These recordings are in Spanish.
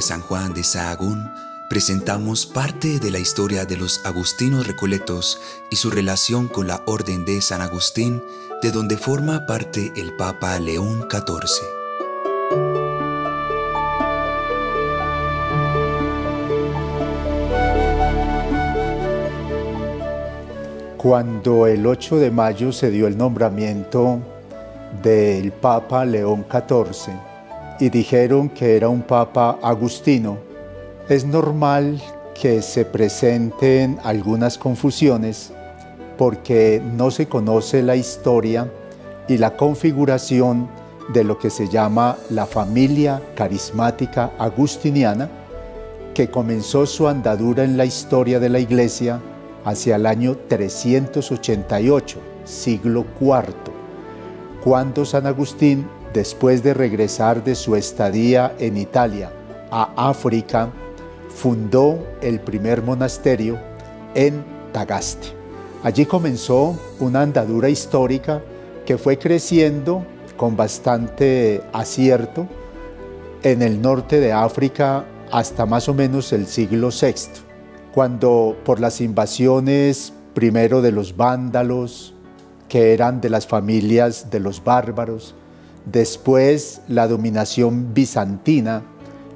San Juan de Sahagún, presentamos parte de la historia de los agustinos recoletos y su relación con la Orden de San Agustín, de donde forma parte el Papa León XIV. Cuando el 8 de mayo se dio el nombramiento del Papa León XIV y dijeron que era un Papa agustino, es normal que se presenten algunas confusiones porque no se conoce la historia y la configuración de lo que se llama la familia carismática agustiniana, que comenzó su andadura en la historia de la Iglesia hacia el año 388, siglo IV, cuando San Agustín, después de regresar de su estadía en Italia a África, fundó el primer monasterio en Tagaste. Allí comenzó una andadura histórica que fue creciendo con bastante acierto en el norte de África hasta más o menos el siglo VI, cuando por las invasiones primero de los vándalos, que eran de las familias de los bárbaros, después la dominación bizantina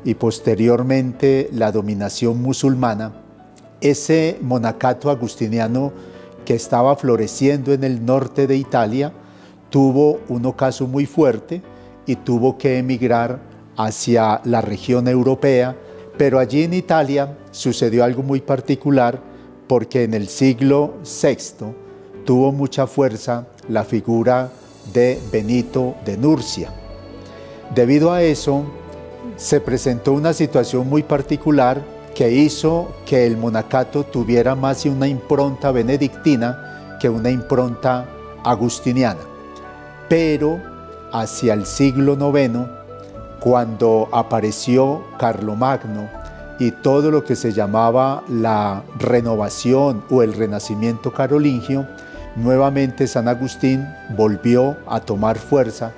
y posteriormente la dominación musulmana, ese monacato agustiniano que estaba floreciendo en el norte de Italia tuvo un ocaso muy fuerte y tuvo que emigrar hacia la región europea. Pero allí en Italia sucedió algo muy particular porque en el siglo VI tuvo mucha fuerza la figura de Benito de Nursia. Debido a eso, se presentó una situación muy particular que hizo que el monacato tuviera más una impronta benedictina que una impronta agustiniana. Pero hacia el siglo IX, cuando apareció Carlomagno y todo lo que se llamaba la renovación o el renacimiento carolingio, nuevamente San Agustín volvió a tomar fuerza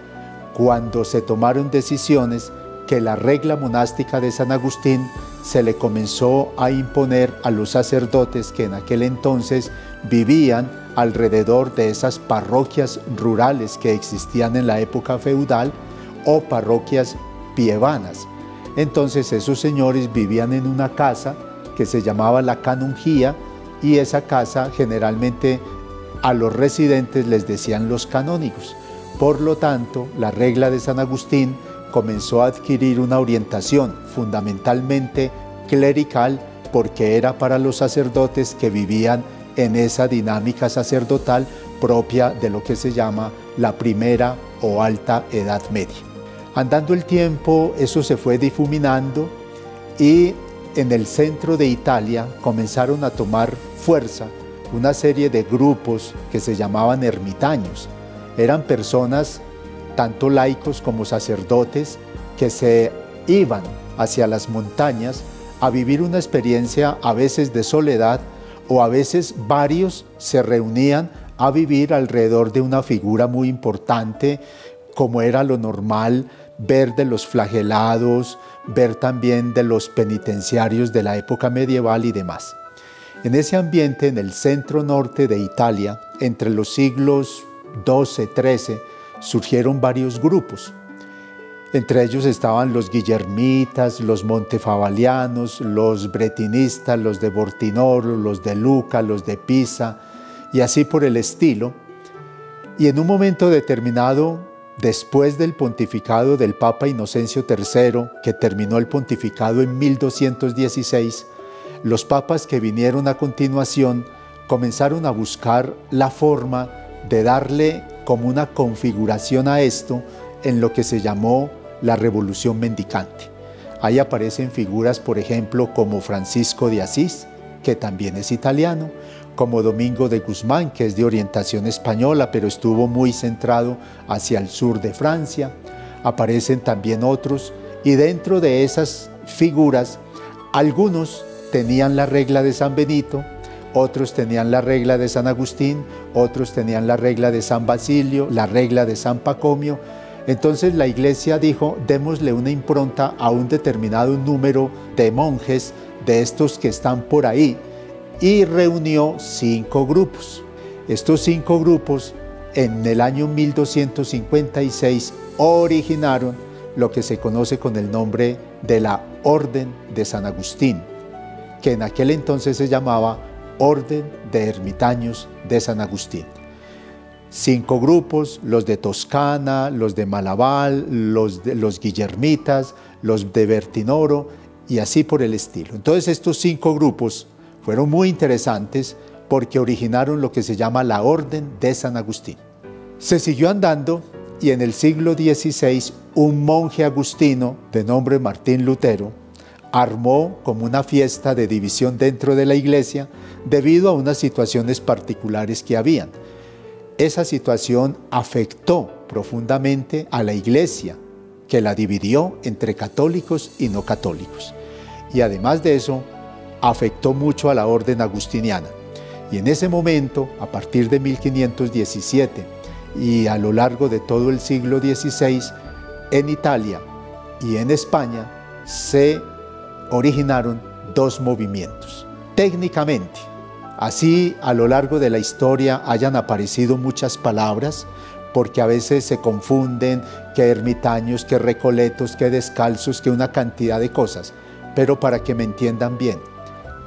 cuando se tomaron decisiones que la regla monástica de San Agustín se le comenzó a imponer a los sacerdotes que en aquel entonces vivían alrededor de esas parroquias rurales que existían en la época feudal o parroquias pievanas. Entonces esos señores vivían en una casa que se llamaba la canonjía y esa casa generalmente a los residentes les decían los canónigos. Por lo tanto, la regla de San Agustín comenzó a adquirir una orientación fundamentalmente clerical porque era para los sacerdotes que vivían en esa dinámica sacerdotal propia de lo que se llama la primera o alta Edad Media. Andando el tiempo, eso se fue difuminando y en el centro de Italia comenzaron a tomar fuerza una serie de grupos que se llamaban ermitaños. Eran personas, tanto laicos como sacerdotes, que se iban hacia las montañas a vivir una experiencia a veces de soledad o a veces varios se reunían a vivir alrededor de una figura muy importante, como era lo normal ver de los flagelados, ver también de los penitenciarios de la época medieval y demás. En ese ambiente, en el centro norte de Italia, entre los siglos XII, XIII, surgieron varios grupos. Entre ellos estaban los guillermitas, los montefavalianos, los bretinistas, los de Bortinoro, los de Luca, los de Pisa, y así por el estilo. Y en un momento determinado, después del pontificado del Papa Inocencio III, que terminó el pontificado en 1216, los papas que vinieron a continuación comenzaron a buscar la forma de darle como una configuración a esto en lo que se llamó la Revolución Mendicante. Ahí aparecen figuras, por ejemplo, como Francisco de Asís, que también es italiano, como Domingo de Guzmán, que es de orientación española, pero estuvo muy centrado hacia el sur de Francia. Aparecen también otros, y dentro de esas figuras, algunos tenían la regla de San Benito, otros tenían la regla de San Agustín, otros tenían la regla de San Basilio, la regla de San Pacomio. Entonces la iglesia dijo, démosle una impronta a un determinado número de monjes de estos que están por ahí, y reunió 5 grupos. Estos 5 grupos en el año 1256 originaron lo que se conoce con el nombre de la Orden de San Agustín, que en aquel entonces se llamaba Orden de Ermitaños de San Agustín. 5 grupos, los de Toscana, los de Malaval, los Guillermitas, los de Bertinoro y así por el estilo. Entonces estos 5 grupos fueron muy interesantes porque originaron lo que se llama la Orden de San Agustín. Se siguió andando y en el siglo XVI un monje agustino de nombre Martín Lutero armó como una fiesta de división dentro de la iglesia debido a unas situaciones particulares que habían. Esa situación afectó profundamente a la iglesia, que la dividió entre católicos y no católicos. Y además de eso, afectó mucho a la orden agustiniana. Y en ese momento, a partir de 1517 y a lo largo de todo el siglo XVI, en Italia y en España se originaron 2 movimientos. Técnicamente, así a lo largo de la historia hayan aparecido muchas palabras, porque a veces se confunden que ermitaños, que recoletos, que descalzos, que una cantidad de cosas. Pero para que me entiendan bien,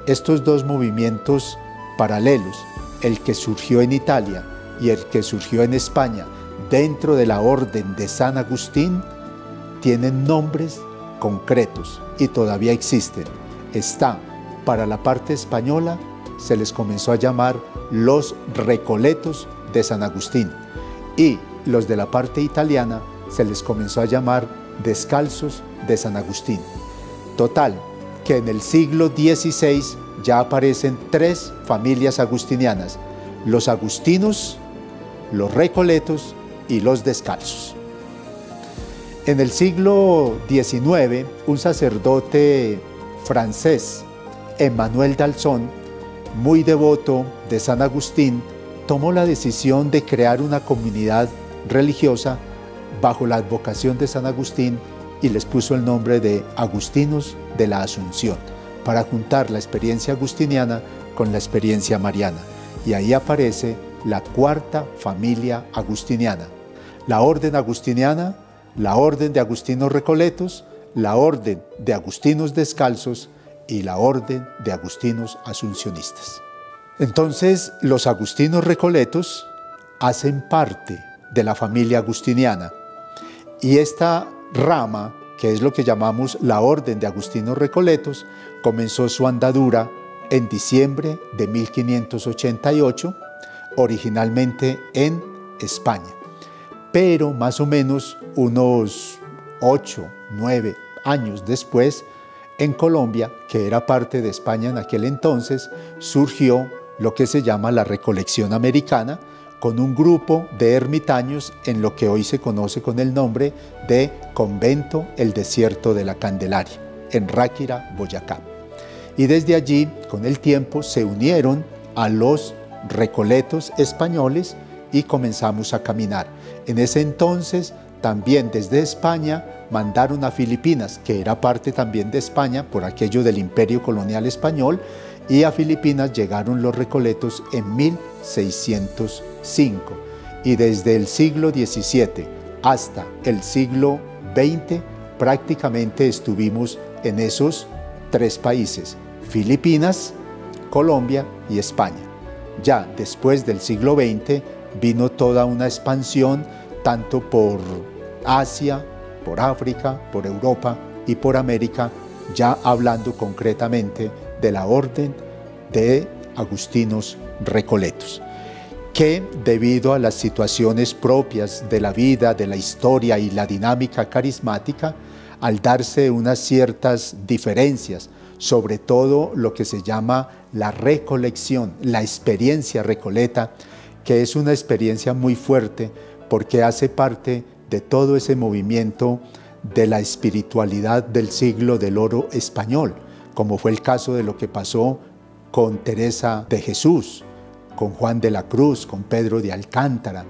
estos 2 movimientos paralelos, el que surgió en Italia y el que surgió en España dentro de la Orden de San Agustín, tienen nombres concretos y todavía existen. Está, para la parte española, se les comenzó a llamar los Recoletos de San Agustín, y los de la parte italiana se les comenzó a llamar Descalzos de San Agustín. Total, que en el siglo XVI ya aparecen 3 familias agustinianas: los agustinos, los recoletos y los descalzos. En el siglo XIX, un sacerdote francés, Emmanuel d'Alzon, muy devoto de San Agustín, tomó la decisión de crear una comunidad religiosa bajo la advocación de San Agustín y les puso el nombre de Agustinos de la Asunción, para juntar la experiencia agustiniana con la experiencia mariana. Y ahí aparece la 4ª familia agustiniana: la Orden Agustiniana, la Orden de Agustinos Recoletos, la Orden de Agustinos Descalzos y la Orden de Agustinos Asuncionistas. Entonces, los agustinos recoletos hacen parte de la familia agustiniana, y esta rama, que es lo que llamamos la Orden de Agustinos Recoletos, comenzó su andadura en diciembre de 1588, originalmente en España. Pero más o menos unos 8, 9 años después, en Colombia, que era parte de España en aquel entonces, surgió lo que se llama la Recolección Americana, con un grupo de ermitaños en lo que hoy se conoce con el nombre de Convento El Desierto de la Candelaria, en Ráquira, Boyacá. Y desde allí, con el tiempo, se unieron a los recoletos españoles y comenzamos a caminar. En ese entonces, también desde España, mandaron a Filipinas, que era parte también de España por aquello del imperio colonial español, y a Filipinas llegaron los recoletos en 1605. Y desde el siglo XVII hasta el siglo XX prácticamente estuvimos en esos 3 países: Filipinas, Colombia y España. Ya después del siglo XX vino toda una expansión tanto por Asia, por África, por Europa y por América, ya hablando concretamente de la Orden de Agustinos Recoletos, que debido a las situaciones propias de la vida, de la historia y la dinámica carismática, al darse unas ciertas diferencias, sobre todo lo que se llama la recolección, la experiencia recoleta, que es una experiencia muy fuerte porque hace parte de todo ese movimiento de la espiritualidad del siglo del oro español, como fue el caso de lo que pasó con Teresa de Jesús, con Juan de la Cruz, con Pedro de Alcántara.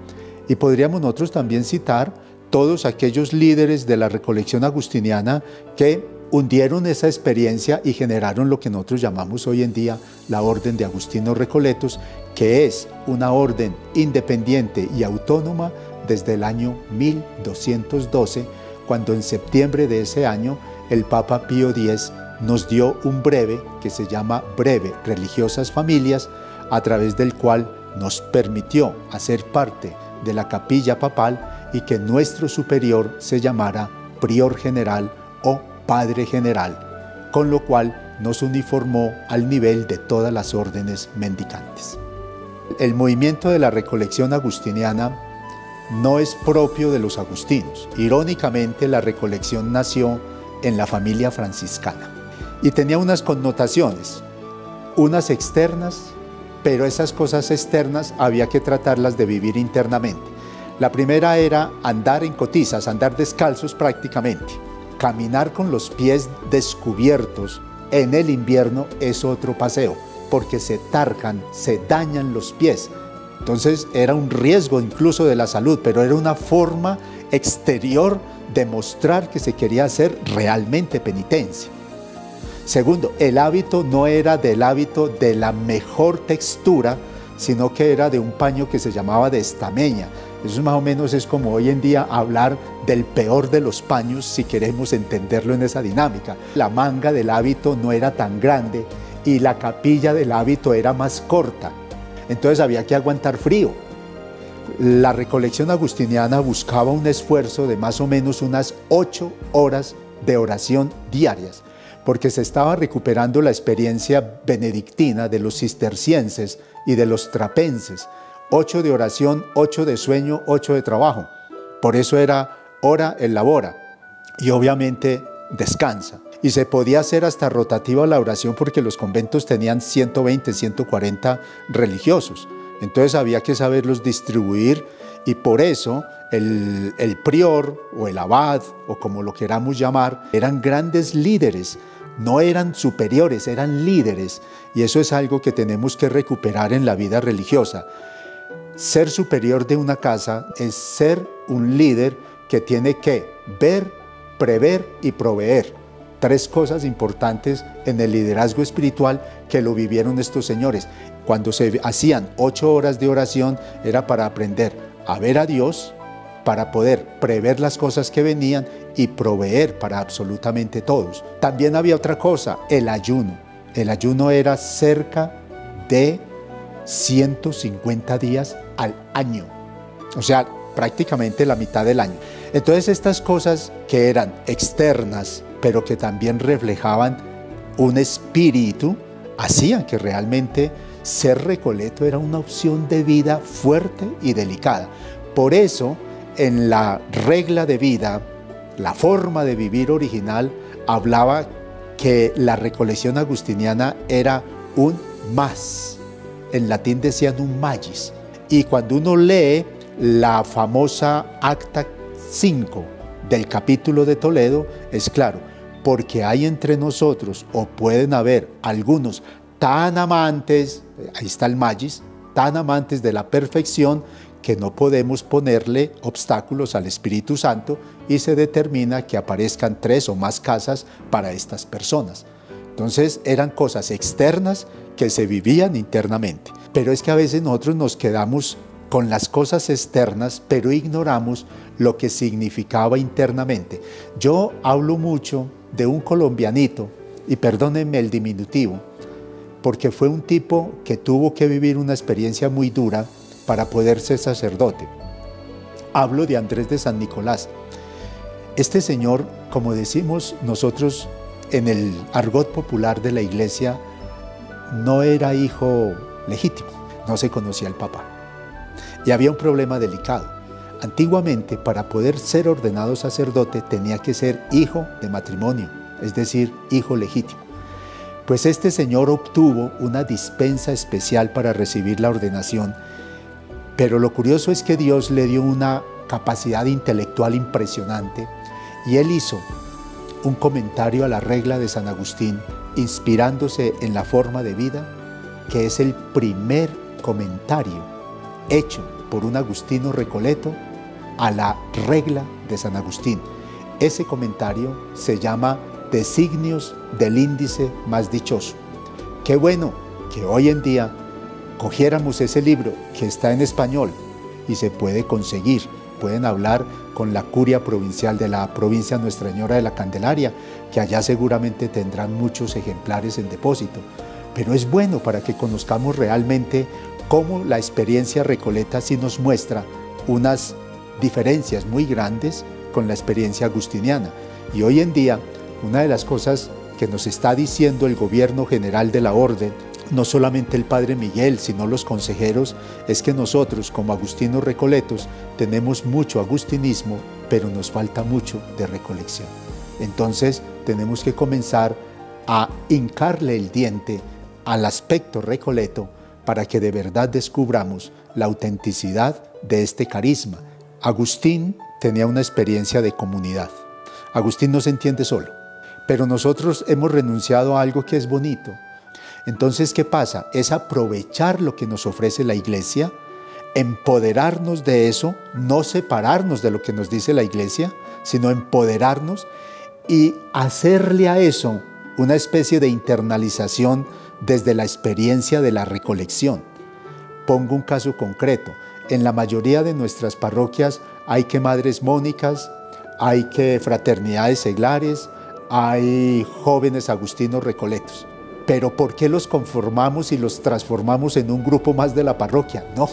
Y podríamos nosotros también citar todos aquellos líderes de la recolección agustiniana que hundieron esa experiencia y generaron lo que nosotros llamamos hoy en día la Orden de Agustinos Recoletos, que es una orden independiente y autónoma desde el año 1212, cuando en septiembre de ese año el Papa Pío X nos dio un breve que se llama Breve Religiosas Familias, a través del cual nos permitió hacer parte de la capilla papal y que nuestro superior se llamara Prior General o Padre General, con lo cual nos uniformó al nivel de todas las órdenes mendicantes. El movimiento de la recolección agustiniana no es propio de los agustinos. Irónicamente, la recolección nació en la familia franciscana y tenía unas connotaciones, unas externas, pero esas cosas externas había que tratarlas de vivir internamente. La primera era andar en cotizas, andar descalzos prácticamente. Caminar con los pies descubiertos en el invierno es otro paseo, porque se tarcan, se dañan los pies. Entonces era un riesgo incluso de la salud, pero era una forma exterior de mostrar que se quería hacer realmente penitencia. Segundo, el hábito no era del hábito de la mejor textura, sino que era de un paño que se llamaba de estameña. Eso más o menos es como hoy en día hablar del peor de los paños si queremos entenderlo en esa dinámica. La manga del hábito no era tan grande y la capilla del hábito era más corta. Entonces había que aguantar frío. La recolección agustiniana buscaba un esfuerzo de más o menos unas 8 horas de oración diarias, porque se estaba recuperando la experiencia benedictina de los cistercienses y de los trapenses. 8 de oración, 8 de sueño, 8 de trabajo. Por eso era ora, elabora y obviamente descansa. Y se podía hacer hasta rotativa la oración porque los conventos tenían 120, 140 religiosos. Entonces había que saberlos distribuir y por eso el prior o el abad o como lo queramos llamar, eran grandes líderes. No eran superiores, eran líderes. Y eso es algo que tenemos que recuperar en la vida religiosa. Ser superior de una casa es ser un líder que tiene que ver, prever y proveer. 3 cosas importantes en el liderazgo espiritual que lo vivieron estos señores. Cuando se hacían 8 horas de oración era para aprender a ver a Dios, para poder prever las cosas que venían y proveer para absolutamente todos. También había otra cosa, el ayuno. El ayuno era cerca de 150 días al año, o sea, prácticamente la mitad del año. Entonces estas cosas que eran externas, pero que también reflejaban un espíritu, hacían que realmente ser recoleto era una opción de vida fuerte y delicada. Por eso, en la regla de vida, la forma de vivir original, hablaba que la recolección agustiniana era un más. En latín decían un magis. Y cuando uno lee la famosa Acta 5 del capítulo de Toledo, es claro, porque hay entre nosotros, o pueden haber algunos tan amantes, ahí está el magis, tan amantes de la perfección, que no podemos ponerle obstáculos al Espíritu Santo y se determina que aparezcan 3 o más casas para estas personas. Entonces eran cosas externas que se vivían internamente. Pero es que a veces nosotros nos quedamos con las cosas externas, pero ignoramos lo que significaba internamente. Yo hablo mucho de un colombianito, y perdónenme el diminutivo, porque fue un tipo que tuvo que vivir una experiencia muy dura para poder ser sacerdote. Hablo de Andrés de San Nicolás. Este señor, como decimos nosotros en el argot popular de la iglesia, no era hijo legítimo, no se conocía al Papa. Y había un problema delicado. Antiguamente, para poder ser ordenado sacerdote, tenía que ser hijo de matrimonio, es decir, hijo legítimo. Pues este señor obtuvo una dispensa especial para recibir la ordenación, pero lo curioso es que Dios le dio una capacidad intelectual impresionante y él hizo un comentario a la regla de San Agustín, inspirándose en la forma de vida, que es el primer comentario hecho por un agustino recoleto a la regla de de San Agustín. Ese comentario se llama Designios del índice más dichoso. Qué bueno que hoy en día cogiéramos ese libro que está en español y se puede conseguir. Pueden hablar con la curia provincial de la provincia Nuestra Señora de la Candelaria, que allá seguramente tendrán muchos ejemplares en depósito. Pero es bueno para que conozcamos realmente cómo la experiencia recoleta sí nos muestra unas diferencias muy grandes con la experiencia agustiniana. Y hoy en día, una de las cosas que nos está diciendo el gobierno general de la orden, no solamente el Padre Miguel, sino los consejeros, es que nosotros como agustinos recoletos tenemos mucho agustinismo, pero nos falta mucho de recolección. Entonces tenemos que comenzar a hincarle el diente al aspecto recoleto para que de verdad descubramos la autenticidad de este carisma. Agustín tenía una experiencia de comunidad. Agustín no se entiende solo, pero nosotros hemos renunciado a algo que es bonito. Entonces, ¿qué pasa? Es aprovechar lo que nos ofrece la Iglesia, empoderarnos de eso, no separarnos de lo que nos dice la Iglesia, sino empoderarnos y hacerle a eso una especie de internalización desde la experiencia de la recolección. Pongo un caso concreto. En la mayoría de nuestras parroquias hay que madres mónicas, hay que fraternidades seglares, hay jóvenes agustinos recoletos. Pero ¿por qué los conformamos y los transformamos en un grupo más de la parroquia? No,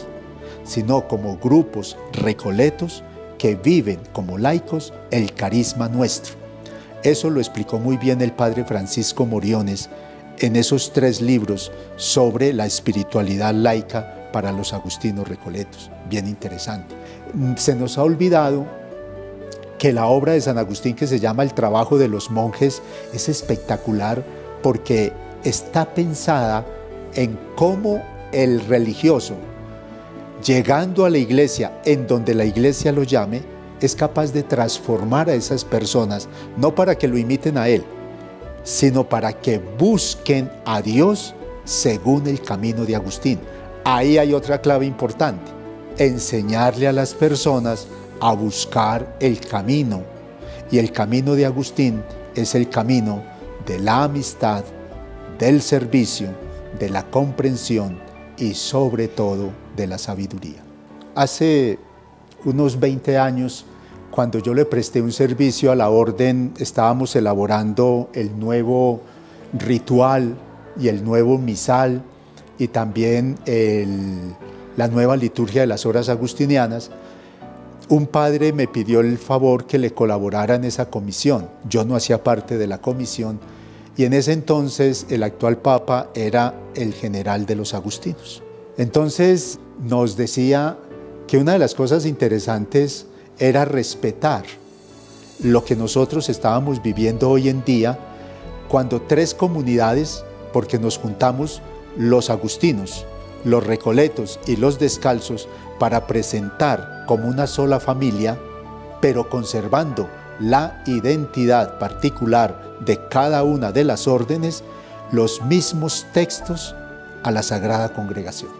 sino como grupos recoletos que viven como laicos el carisma nuestro. Eso lo explicó muy bien el padre Francisco Moriones en esos 3 libros sobre la espiritualidad laica para los agustinos recoletos. Bien interesante. Se nos ha olvidado que la obra de San Agustín, que se llama El trabajo de los monjes, es espectacular porque está pensada en cómo el religioso, llegando a la iglesia, en donde la iglesia lo llame, es capaz de transformar a esas personas, no para que lo imiten a él, sino para que busquen a Dios según el camino de Agustín. Ahí hay otra clave importante: enseñarle a las personas a buscar el camino. Y el camino de Agustín es el camino de la amistad, del servicio, de la comprensión y sobre todo de la sabiduría. Hace unos 20 años, cuando yo le presté un servicio a la orden, estábamos elaborando el nuevo ritual y el nuevo misal y también la nueva liturgia de las horas agustinianas. Un padre me pidió el favor que le colaborara en esa comisión. Yo no hacía parte de la comisión y en ese entonces el actual papa era el general de los agustinos. Entonces nos decía que una de las cosas interesantes era respetar lo que nosotros estábamos viviendo hoy en día cuando 3 comunidades, porque nos juntamos los agustinos, los recoletos y los descalzos para presentar como una sola familia, pero conservando la identidad particular de cada una de las órdenes, los mismos textos a la Sagrada Congregación.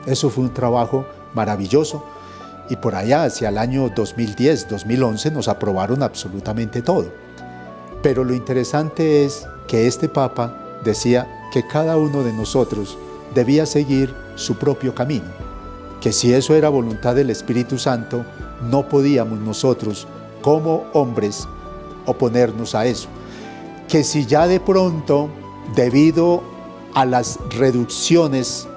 Eso fue un trabajo maravilloso y por allá hacia el año 2010, 2011 nos aprobaron absolutamente todo. Pero lo interesante es que este Papa decía que cada uno de nosotros debía seguir su propio camino, que si eso era voluntad del Espíritu Santo, no podíamos nosotros como hombres oponernos a eso, que si ya de pronto, debido a las reducciones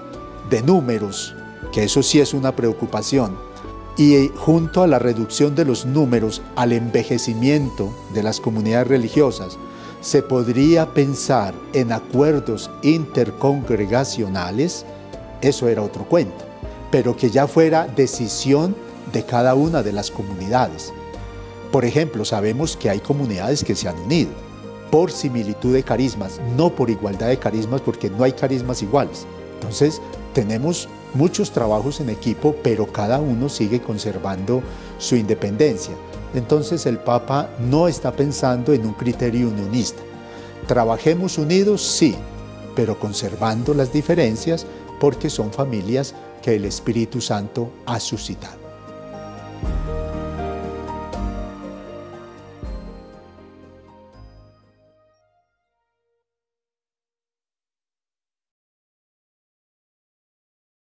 de números, que eso sí es una preocupación, y junto a la reducción de los números, al envejecimiento de las comunidades religiosas, se podría pensar en acuerdos intercongregacionales, eso era otro cuento, pero que ya fuera decisión de cada una de las comunidades. Por ejemplo, sabemos que hay comunidades que se han unido por similitud de carismas, no por igualdad de carismas, porque no hay carismas iguales. Entonces, tenemos muchos trabajos en equipo, pero cada uno sigue conservando su independencia. Entonces, el Papa no está pensando en un criterio unionista. Trabajemos unidos, sí, pero conservando las diferencias, porque son familias que el Espíritu Santo ha suscitado.